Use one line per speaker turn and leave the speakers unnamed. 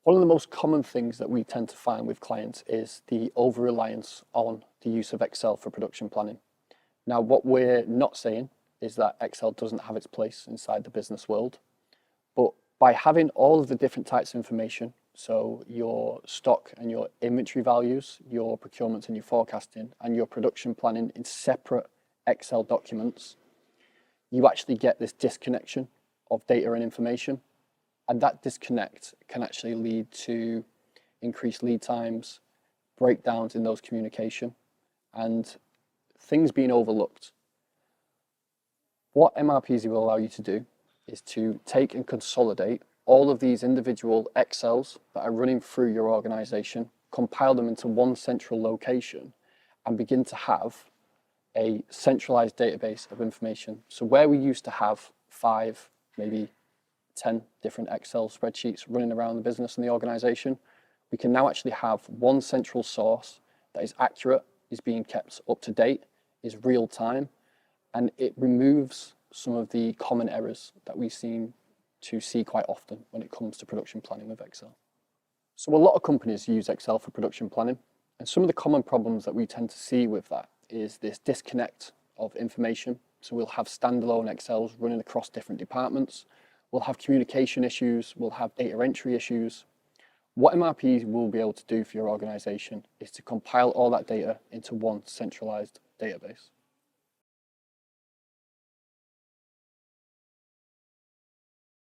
One of the most common things that we tend to find with clients is the over-reliance on the use of Excel for production planning. Now, what we're not saying is that Excel doesn't have its place inside the business world, but by having all of the different types of information, so your stock and your inventory values, your procurement and your forecasting, and your production planning in separate Excel documents, you actually get this disconnection of data and information. And that disconnect can actually lead to increased lead times, breakdowns in those communication, and things being overlooked. What MRPeasy will allow you to do is to take and consolidate all of these individual Excels that are running through your organization, compile them into one central location, and begin to have a centralized database of information. So where we used to have 5, maybe 10 different Excel spreadsheets running around the business and the organization, we can now actually have one central source that is accurate, is being kept up to date, is real time, and it removes some of the common errors that we seem to see quite often when it comes to production planning with Excel. So a lot of companies use Excel for production planning, and some of the common problems that we tend to see with that is this disconnect of information. So we'll have standalone Excels running across different departments. We'll have communication issues, we'll have data entry issues. What MRP will be able to do for your organization is to compile all that data into one centralized database.